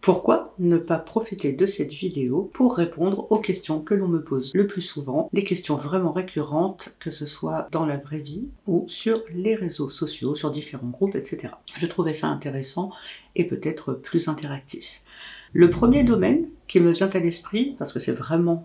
Pourquoi ne pas profiter de cette vidéo pour répondre aux questions que l'on me pose le plus souvent, des questions vraiment récurrentes, que ce soit dans la vraie vie ou sur les réseaux sociaux, sur différents groupes, etc. Je trouvais ça intéressant et peut-être plus interactif. Le premier domaine qui me vient à l'esprit, parce que c'est vraiment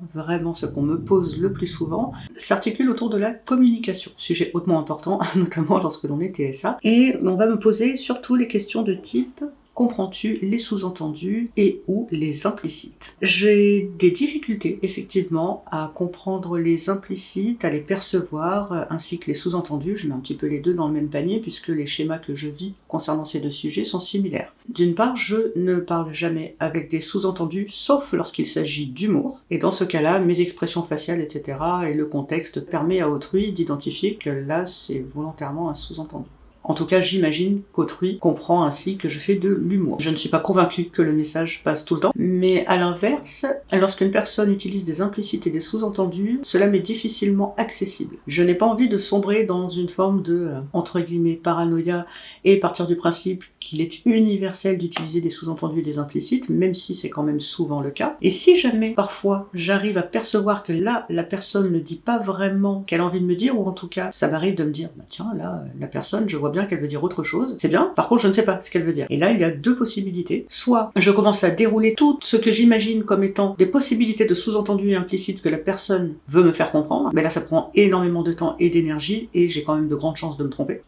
ce qu'on me pose le plus souvent, s'articule autour de la communication. Sujet hautement important, notamment lorsque l'on est TSA. Et on va me poser surtout les questions de type: comprends-tu les sous-entendus et ou les implicites? J'ai des difficultés, effectivement, à comprendre les implicites, à les percevoir, ainsi que les sous-entendus. Je mets un petit peu les deux dans le même panier, puisque les schémas que je vis concernant ces deux sujets sont similaires. D'une part, je ne parle jamais avec des sous-entendus, sauf lorsqu'il s'agit d'humour. Et dans ce cas-là, mes expressions faciales, etc., et le contexte permet à autrui d'identifier que là, c'est volontairement un sous-entendu. En tout cas, j'imagine qu'autrui comprend ainsi que je fais de l'humour. Je ne suis pas convaincue que le message passe tout le temps, mais à l'inverse, lorsqu'une personne utilise des implicites et des sous-entendus, cela m'est difficilement accessible. Je n'ai pas envie de sombrer dans une forme de, entre guillemets, paranoïa et partir du principe qu'il est universel d'utiliser des sous-entendus et des implicites, même si c'est quand même souvent le cas. Et si jamais, parfois, j'arrive à percevoir que là, la personne ne dit pas vraiment qu'elle a envie de me dire, ou en tout cas, ça m'arrive de me dire, bah tiens, là, la personne, je vois bien qu'elle veut dire autre chose, c'est bien, par contre je ne sais pas ce qu'elle veut dire. Et là il y a deux possibilités, soit je commence à dérouler tout ce que j'imagine comme étant des possibilités de sous-entendus et implicites que la personne veut me faire comprendre, mais là ça prend énormément de temps et d'énergie, et j'ai quand même de grandes chances de me tromper.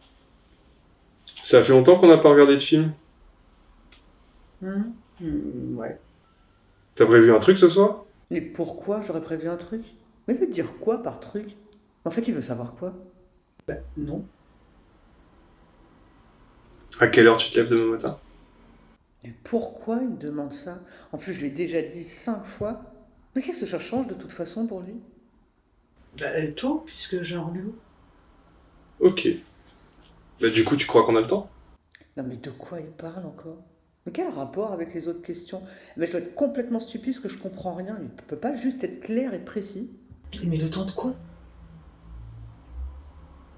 Ça fait longtemps qu'on n'a pas regardé de film. Ouais. T'as prévu un truc ce soir? Mais pourquoi j'aurais prévu un truc? Mais il veut dire quoi par truc? En fait il veut savoir quoi? Bah non. À quelle heure tu te lèves demain matin? Mais pourquoi il me demande ça? En plus, je l'ai déjà dit 5 fois. Mais qu'est-ce que ça change de toute façon pour lui? Tôt, puisque j'ai un rendez-vous. Ok. Bah du coup, tu crois qu'on a le temps? Non mais de quoi il parle encore? Mais quel rapport avec les autres questions? Mais je dois être complètement stupide parce que je comprends rien. Il peut pas juste être clair et précis. Mais le temps de quoi?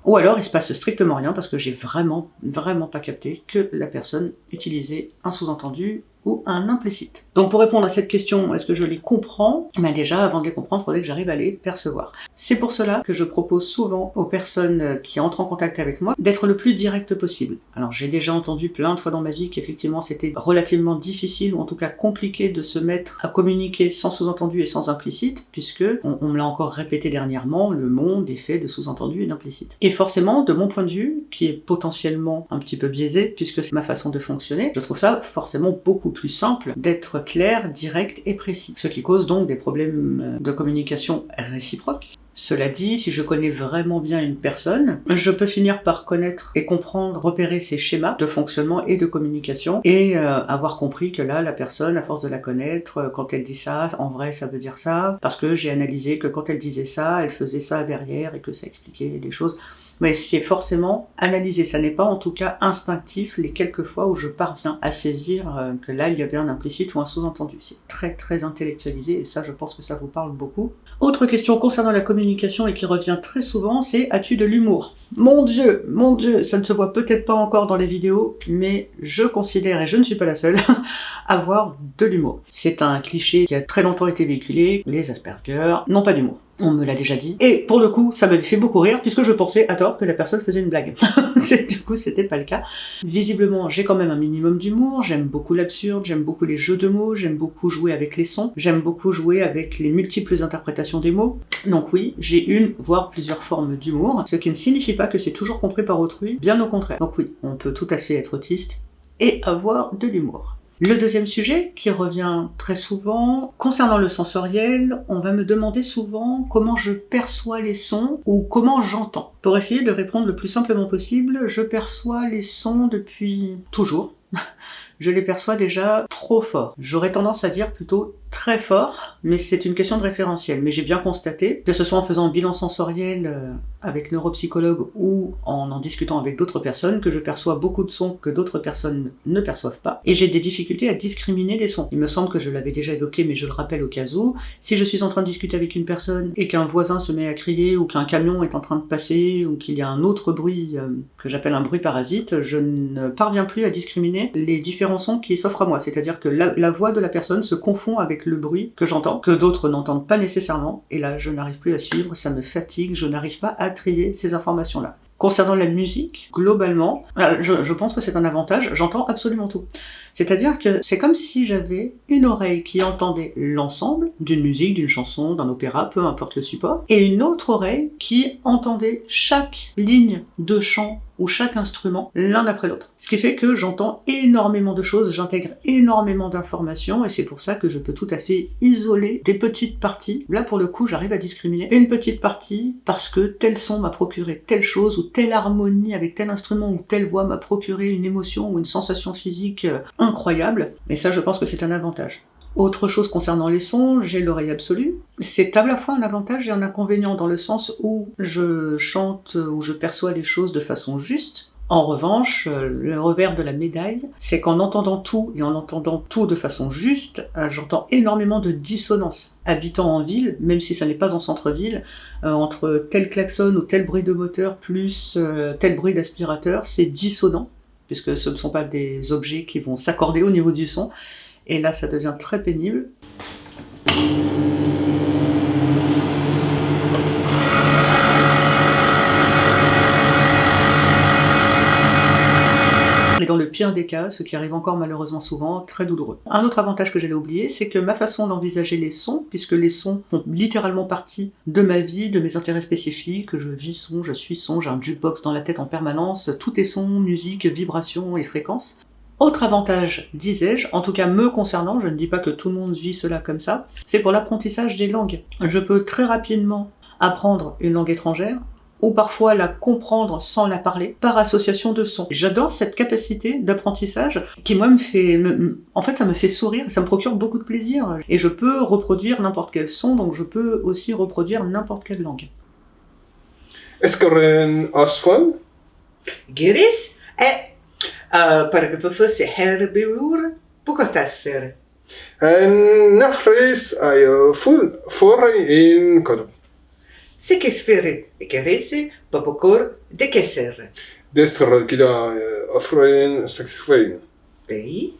Ou alors il se passe strictement rien parce que j'ai vraiment pas capté que la personne utilisait un sous-entendu ou un implicite. Donc pour répondre à cette question, est-ce que je les comprends? Ben déjà, avant de les comprendre, il faudrait que j'arrive à les percevoir. C'est pour cela que je propose souvent aux personnes qui entrent en contact avec moi d'être le plus direct possible. Alors j'ai déjà entendu plein de fois dans ma vie qu'effectivement c'était relativement difficile, ou en tout cas compliqué, de se mettre à communiquer sans sous-entendu et sans implicite, puisque, on me l'a encore répété dernièrement, le monde est fait de sous-entendus et d'implicites. Et forcément, de mon point de vue, qui est potentiellement un petit peu biaisé, puisque c'est ma façon de fonctionner, je trouve ça forcément beaucoup plus simple d'être clair, direct et précis. Ce qui cause donc des problèmes de communication réciproque. Cela dit, si je connais vraiment bien une personne, je peux finir par connaître et comprendre, repérer ses schémas de fonctionnement et de communication, et avoir compris que là, la personne, à force de la connaître, quand elle dit ça, en vrai ça veut dire ça, parce que j'ai analysé que quand elle disait ça, elle faisait ça derrière, et que ça expliquait des choses. Mais c'est forcément analysé, ça n'est pas en tout cas instinctif les quelques fois où je parviens à saisir que là il y avait un implicite ou un sous-entendu. C'est très intellectualisé, et ça je pense que ça vous parle beaucoup. Autre question concernant la communication et qui revient très souvent, c'est: as-tu de l'humour? Mon Dieu, ça ne se voit peut-être pas encore dans les vidéos, mais je considère, et je ne suis pas la seule, avoir de l'humour. C'est un cliché qui a très longtemps été véhiculé, les Asperger n'ont pas d'humour. On me l'a déjà dit. Et pour le coup, ça m'avait fait beaucoup rire, puisque je pensais à tort que la personne faisait une blague. Du coup, c'était pas le cas. Visiblement, j'ai quand même un minimum d'humour, j'aime beaucoup l'absurde, j'aime beaucoup les jeux de mots, j'aime beaucoup jouer avec les sons, j'aime beaucoup jouer avec les multiples interprétations des mots. Donc oui, j'ai une, voire plusieurs formes d'humour, ce qui ne signifie pas que c'est toujours compris par autrui, bien au contraire. Donc oui, on peut tout à fait être autiste et avoir de l'humour. Le deuxième sujet, qui revient très souvent, concernant le sensoriel, on va me demander souvent comment je perçois les sons ou comment j'entends. Pour essayer de répondre le plus simplement possible, je perçois les sons depuis toujours. Je les perçois déjà trop fort. J'aurais tendance à dire plutôt très fort, mais c'est une question de référentiel. Mais j'ai bien constaté, que ce soit en faisant un bilan sensoriel avec neuropsychologue ou en discutant avec d'autres personnes, que je perçois beaucoup de sons que d'autres personnes ne perçoivent pas. Et j'ai des difficultés à discriminer les sons. Il me semble que je l'avais déjà évoqué, mais je le rappelle au cas où. Si je suis en train de discuter avec une personne et qu'un voisin se met à crier, ou qu'un camion est en train de passer, ou qu'il y a un autre bruit que j'appelle un bruit parasite, je ne parviens plus à discriminer les différents différents sons qui s'offrent à moi, c'est-à-dire que la voix de la personne se confond avec le bruit que j'entends, que d'autres n'entendent pas nécessairement, et là je n'arrive plus à suivre, ça me fatigue, je n'arrive pas à trier ces informations-là. Concernant la musique, globalement, je pense que c'est un avantage, j'entends absolument tout. C'est-à-dire que c'est comme si j'avais une oreille qui entendait l'ensemble d'une musique, d'une chanson, d'un opéra, peu importe le support, et une autre oreille qui entendait chaque ligne de chant ou chaque instrument l'un après l'autre. Ce qui fait que j'entends énormément de choses, j'intègre énormément d'informations, et c'est pour ça que je peux tout à fait isoler des petites parties. Là, pour le coup, j'arrive à discriminer une petite partie parce que tel son m'a procuré telle chose, ou telle harmonie avec tel instrument, ou telle voix m'a procuré une émotion ou une sensation physique incroyable. Et ça, je pense que c'est un avantage. Autre chose concernant les sons, j'ai l'oreille absolue. C'est à la fois un avantage et un inconvénient dans le sens où je chante, où je perçois les choses de façon juste. En revanche, le revers de la médaille, c'est qu'en entendant tout et en entendant tout de façon juste, j'entends énormément de dissonance. Habitant en ville, même si ça n'est pas en centre-ville, entre tel klaxon ou tel bruit de moteur plus tel bruit d'aspirateur, c'est dissonant, puisque ce ne sont pas des objets qui vont s'accorder au niveau du son. Et là, ça devient très pénible. Et dans le pire des cas, ce qui arrive encore malheureusement souvent, très douloureux. Un autre avantage que j'allais oublier, c'est que ma façon d'envisager les sons, puisque les sons font littéralement partie de ma vie, de mes intérêts spécifiques, je vis son, je suis son, j'ai un jukebox dans la tête en permanence, tout est son, musique, vibration et fréquence. Autre avantage, disais-je, en tout cas me concernant, je ne dis pas que tout le monde vit cela comme ça, c'est pour l'apprentissage des langues. Je peux très rapidement apprendre une langue étrangère, ou parfois la comprendre sans la parler, par association de sons. J'adore cette capacité d'apprentissage qui, moi, en fait, ça me fait sourire, ça me procure beaucoup de plaisir. Et je peux reproduire n'importe quel son, donc je peux aussi reproduire n'importe quelle langue. Est-ce que Aswan? Giris? Paragrafı herbiur bukatasser. نفرس أي فوري إن كرب. Sekesferi gerisi babukor de keser. دستر كده أفرين سكسفين. Pays.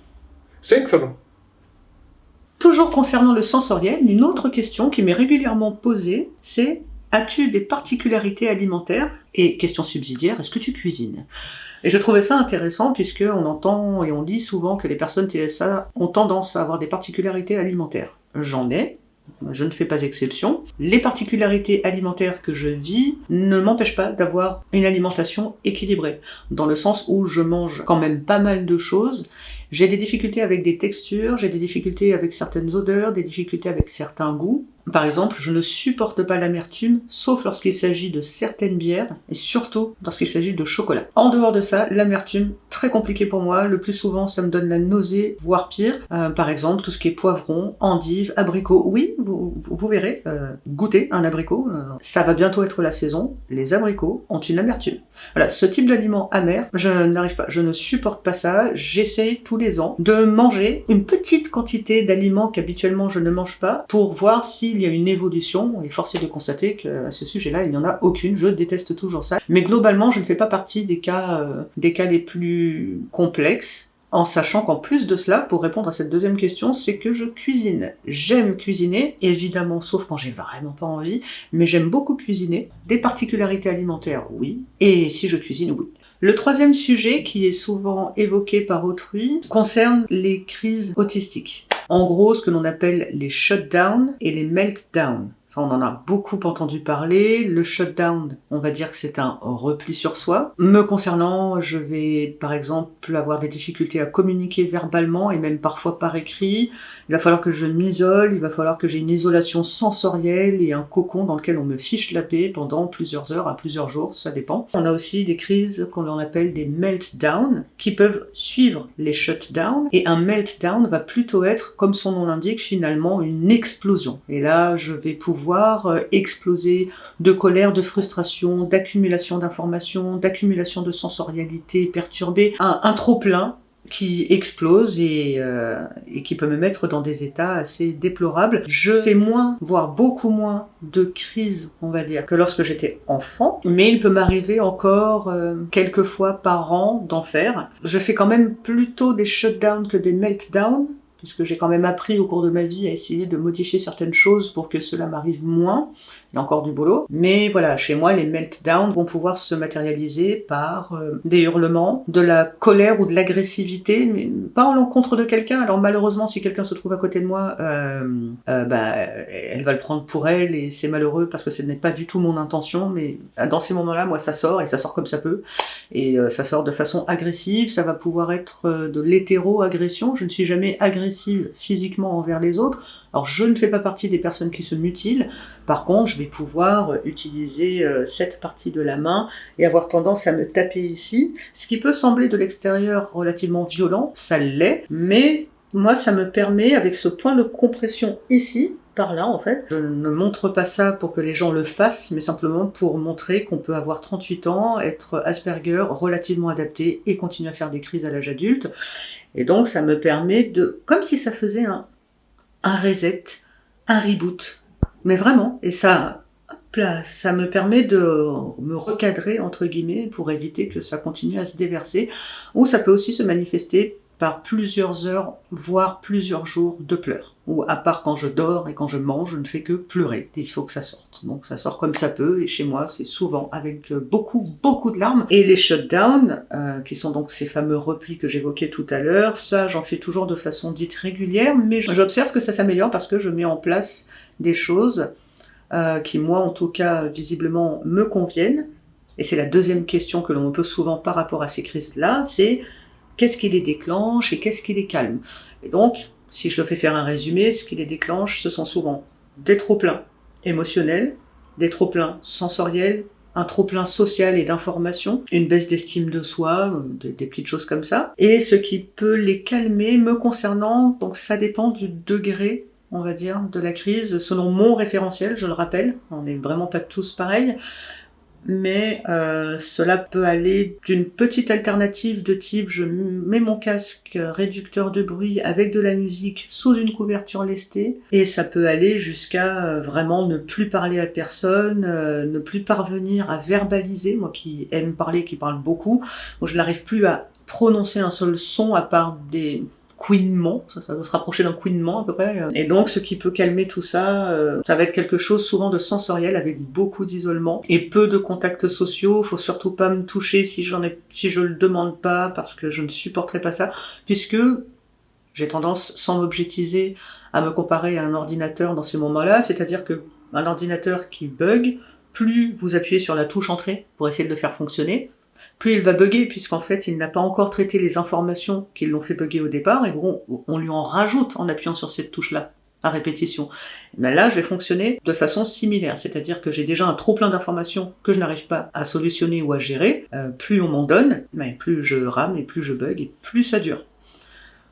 سكتر. Toujours concernant le sensoriel, une autre question qui m'est régulièrement posée, c'est « As-tu des particularités alimentaires ?» Et question subsidiaire, est-ce que tu cuisines ? Et je trouvais ça intéressant puisque on entend et on lit souvent que les personnes TSA ont tendance à avoir des particularités alimentaires. J'en ai, je ne fais pas exception. Les particularités alimentaires que je vis ne m'empêchent pas d'avoir une alimentation équilibrée, dans le sens où je mange quand même pas mal de choses. J'ai des difficultés avec des textures, j'ai des difficultés avec certaines odeurs, des difficultés avec certains goûts. Par exemple, je ne supporte pas l'amertume, sauf lorsqu'il s'agit de certaines bières, et surtout lorsqu'il s'agit de chocolat. En dehors de ça, l'amertume, très compliqué pour moi. Le plus souvent, ça me donne la nausée, voire pire. Par exemple, tout ce qui est poivron, endive, abricot. Oui, vous verrez, goûter un abricot, ça va bientôt être la saison. Les abricots ont une amertume. Voilà, ce type d'aliment amer, je n'arrive pas, je ne supporte pas ça. J'essaye tous les ans de manger une petite quantité d'aliments qu'habituellement je ne mange pas pour voir s'il y a une évolution, et force est de constater qu'à ce sujet-là, il n'y en a aucune, je déteste toujours ça. Mais globalement, je ne fais pas partie des cas les plus complexes, en sachant qu'en plus de cela, pour répondre à cette deuxième question, c'est que je cuisine. J'aime cuisiner, évidemment, sauf quand j'ai vraiment pas envie, mais j'aime beaucoup cuisiner. Des particularités alimentaires, oui, et si je cuisine, oui. Le troisième sujet qui est souvent évoqué par autrui concerne les crises autistiques. En gros, ce que l'on appelle les shutdowns et les meltdowns. Ça, on en a beaucoup entendu parler. Le shutdown, on va dire que c'est un repli sur soi. Me concernant, je vais par exemple avoir des difficultés à communiquer verbalement et même parfois par écrit. Il va falloir que je m'isole, il va falloir que j'ai une isolation sensorielle et un cocon dans lequel on me fiche la paix pendant plusieurs heures à plusieurs jours, ça dépend. On a aussi des crises qu'on appelle des meltdowns qui peuvent suivre les shutdowns, et un meltdown va plutôt être, comme son nom l'indique, finalement une explosion. Et là, je vais pouvoir exploser de colère, de frustration, d'accumulation d'informations, d'accumulation de sensorialité perturbée, un trop-plein qui explose et qui peut me mettre dans des états assez déplorables. Je fais moins, voire beaucoup moins de crises, on va dire, que lorsque j'étais enfant, mais il peut m'arriver encore quelques fois par an d'en faire. Je fais quand même plutôt des shutdowns que des meltdowns, puisque j'ai quand même appris au cours de ma vie à essayer de modifier certaines choses pour que cela m'arrive moins. Il y a encore du boulot. Mais voilà, chez moi, les meltdowns vont pouvoir se matérialiser par des hurlements, de la colère ou de l'agressivité, mais pas en l'encontre de quelqu'un. Alors malheureusement, si quelqu'un se trouve à côté de moi, elle va le prendre pour elle et c'est malheureux parce que ce n'est pas du tout mon intention. Mais dans ces moments-là, moi, ça sort et ça sort comme ça peut. Et ça sort de façon agressive. Ça va pouvoir être de l'hétéro-agression. Je ne suis jamais agressive physiquement envers les autres. Alors je ne fais pas partie des personnes qui se mutilent, par contre je vais pouvoir utiliser cette partie de la main et avoir tendance à me taper ici, ce qui peut sembler de l'extérieur relativement violent, ça l'est, mais moi ça me permet avec ce point de compression ici, par là en fait, je ne montre pas ça pour que les gens le fassent, mais simplement pour montrer qu'on peut avoir 38 ans, être Asperger, relativement adapté et continuer à faire des crises à l'âge adulte, et donc ça me permet de, comme si ça faisait un reset, un reboot, mais vraiment, et ça, hop là, ça me permet de me recadrer, entre guillemets, pour éviter que ça continue à se déverser, ou ça peut aussi se manifester par plusieurs heures, voire plusieurs jours de pleurs, ou à part quand je dors et quand je mange, je ne fais que pleurer, il faut que ça sorte, donc ça sort comme ça peut, et chez moi c'est souvent avec beaucoup de larmes, et les shutdowns, qui sont donc ces fameux replis que j'évoquais tout à l'heure, ça j'en fais toujours de façon dite régulière, mais j'observe que ça s'améliore parce que je mets en place des choses qui moi en tout cas visiblement me conviennent, et c'est la deuxième question que l'on me pose souvent par rapport à ces crises-là, c'est qu'est-ce qui les déclenche et qu'est-ce qui les calme. Et donc, si je te fais faire un résumé, ce qui les déclenche, ce sont souvent des trop-pleins émotionnels, des trop-pleins sensoriels, un trop-plein social et d'information, une baisse d'estime de soi, des petites choses comme ça. Et ce qui peut les calmer, me concernant, donc ça dépend du degré, on va dire, de la crise, selon mon référentiel, je le rappelle, on n'est vraiment pas tous pareils, mais cela peut aller d'une petite alternative de type je mets mon casque réducteur de bruit avec de la musique sous une couverture lestée, et ça peut aller jusqu'à vraiment ne plus parler à personne, ne plus parvenir à verbaliser, moi qui aime parler, qui parle beaucoup, moi je n'arrive plus à prononcer un seul son à part des couinement, ça doit se rapprocher d'un couinement à peu près. Et donc ce qui peut calmer tout ça, ça va être quelque chose souvent de sensoriel avec beaucoup d'isolement et peu de contacts sociaux. Faut surtout pas me toucher si je le demande pas parce que je ne supporterai pas ça, puisque j'ai tendance, sans m'objectiver, à me comparer à un ordinateur dans ces moments-là, c'est-à-dire que un ordinateur qui bug, plus vous appuyez sur la touche entrée pour essayer de le faire fonctionner, plus il va bugger, puisqu'en fait, il n'a pas encore traité les informations qui l'ont fait bugger au départ, et bon, on lui en rajoute en appuyant sur cette touche-là, à répétition. Mais là, je vais fonctionner de façon similaire, c'est-à-dire que j'ai déjà un trop-plein d'informations que je n'arrive pas à solutionner ou à gérer, plus on m'en donne, mais plus je rame, et plus je bug, et plus ça dure.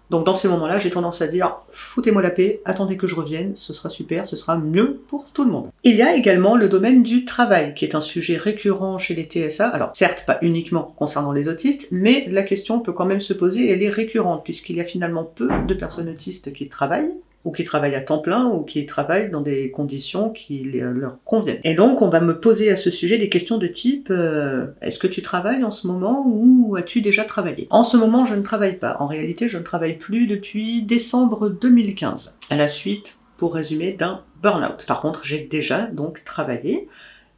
Donc dans ces moments-là, j'ai tendance à dire « foutez-moi la paix, attendez que je revienne, ce sera super, ce sera mieux pour tout le monde ». Il y a également le domaine du travail, qui est un sujet récurrent chez les TSA. Alors certes, pas uniquement concernant les autistes, mais la question peut quand même se poser, elle est récurrente, puisqu'il y a finalement peu de personnes autistes qui travaillent, ou qui travaillent à temps plein, ou qui travaillent dans des conditions qui leur conviennent. Et donc, on va me poser à ce sujet des questions de type est-ce que tu travailles en ce moment, ou as-tu déjà travaillé ? En ce moment, je ne travaille pas. En réalité, je ne travaille plus depuis décembre 2015, à la suite, pour résumer, d'un burn-out. Par contre, j'ai déjà donc travaillé.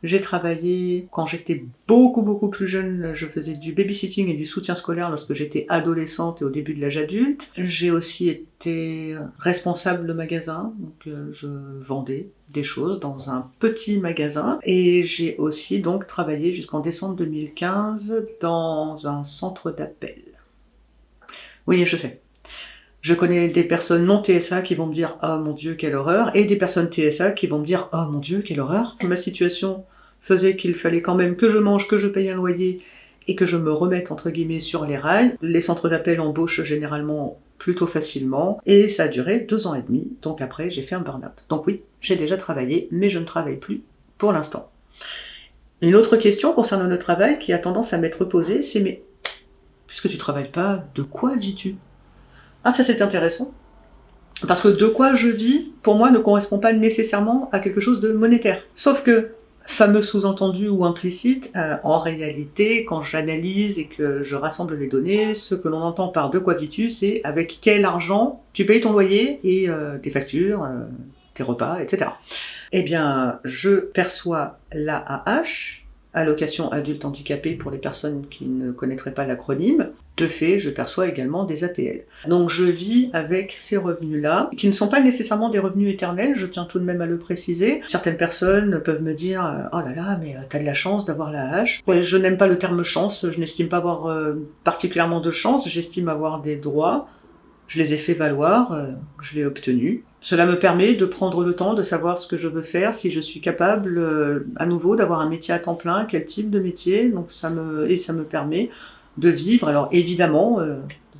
J'ai travaillé quand j'étais beaucoup plus jeune, je faisais du babysitting et du soutien scolaire lorsque j'étais adolescente et au début de l'âge adulte. J'ai aussi été responsable de magasin, donc je vendais des choses dans un petit magasin. Et j'ai aussi donc travaillé jusqu'en décembre 2015 dans un centre d'appel. Oui, je sais. Je connais des personnes non TSA qui vont me dire « Oh mon Dieu, quelle horreur !» et des personnes TSA qui vont me dire « Oh mon Dieu, quelle horreur !» Ma situation faisait qu'il fallait quand même que je mange, que je paye un loyer et que je me remette entre guillemets sur les rails. Les centres d'appel embauchent généralement plutôt facilement et ça a duré 2 ans et demi, donc après j'ai fait un burn-out. Donc oui, j'ai déjà travaillé, mais je ne travaille plus pour l'instant. Une autre question concernant le travail qui a tendance à m'être posée, c'est mais puisque tu travailles pas, de quoi vis-tu? Ah, ça c'est intéressant. Parce que de quoi je vis, pour moi, ne correspond pas nécessairement à quelque chose de monétaire. Sauf que, fameux sous-entendu ou implicite, en réalité, quand j'analyse et que je rassemble les données, ce que l'on entend par de quoi vis-tu, c'est avec quel argent tu payes ton loyer et tes factures, tes repas, etc. Eh bien, je perçois l'AAH, allocation adulte handicapé pour les personnes qui ne connaîtraient pas l'acronyme. De fait, je perçois également des APL. Donc je vis avec ces revenus-là, qui ne sont pas nécessairement des revenus éternels, je tiens tout de même à le préciser. Certaines personnes peuvent me dire « Oh là là, mais t'as de la chance d'avoir l'AAH ». Ouais, je n'aime pas le terme chance, je n'estime pas avoir particulièrement de chance, j'estime avoir des droits. Je les ai fait valoir, je l'ai obtenu. Cela me permet de prendre le temps de savoir ce que je veux faire, si je suis capable à nouveau d'avoir un métier à temps plein, quel type de métier, donc ça me permet de vivre. Alors évidemment,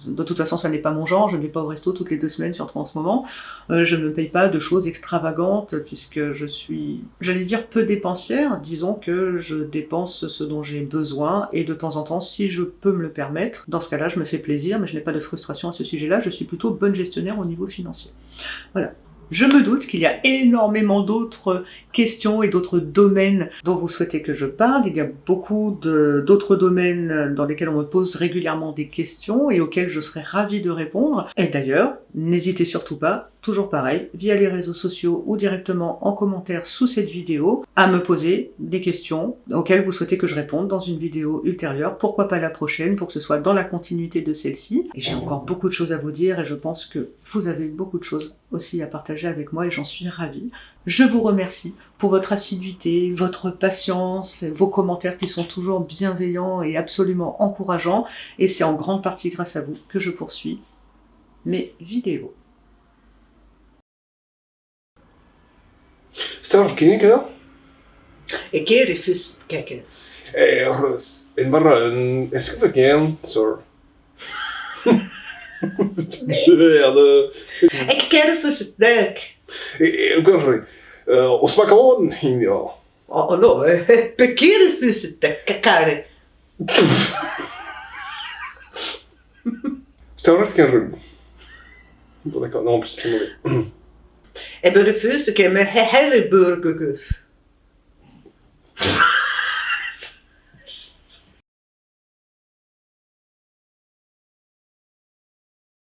de toute façon ça n'est pas mon genre, je ne vais pas au resto toutes les 2 semaines, surtout en ce moment, je ne me paye pas de choses extravagantes puisque je suis, j'allais dire peu dépensière, disons que je dépense ce dont j'ai besoin et de temps en temps, si je peux me le permettre, dans ce cas-là je me fais plaisir, mais je n'ai pas de frustration à ce sujet-là, je suis plutôt bonne gestionnaire au niveau financier. Voilà. Je me doute qu'il y a énormément d'autres questions et d'autres domaines dont vous souhaitez que je parle. Il y a beaucoup d'autres domaines dans lesquels on me pose régulièrement des questions et auxquels je serais ravie de répondre. Et d'ailleurs, n'hésitez surtout pas, toujours pareil, via les réseaux sociaux ou directement en commentaire sous cette vidéo, à me poser des questions auxquelles vous souhaitez que je réponde dans une vidéo ultérieure. Pourquoi pas la prochaine, pour que ce soit dans la continuité de celle-ci. Et j'ai encore beaucoup de choses à vous dire et je pense que vous avez beaucoup de choses aussi à partager avec moi et j'en suis ravie. Je vous remercie pour votre assiduité, votre patience, vos commentaires qui sont toujours bienveillants et absolument encourageants. Et c'est en grande partie grâce à vous que je poursuis mes vidéos. استغرب كده كيري فيس كاكس الرز المرة اسكت كام صار كيري فيس داك القري وسمعون هنا نو بكيري فيس داك كاري استغربت كان رب D'accord, non, en plus c'est mauvais. En refus que me hele burgers.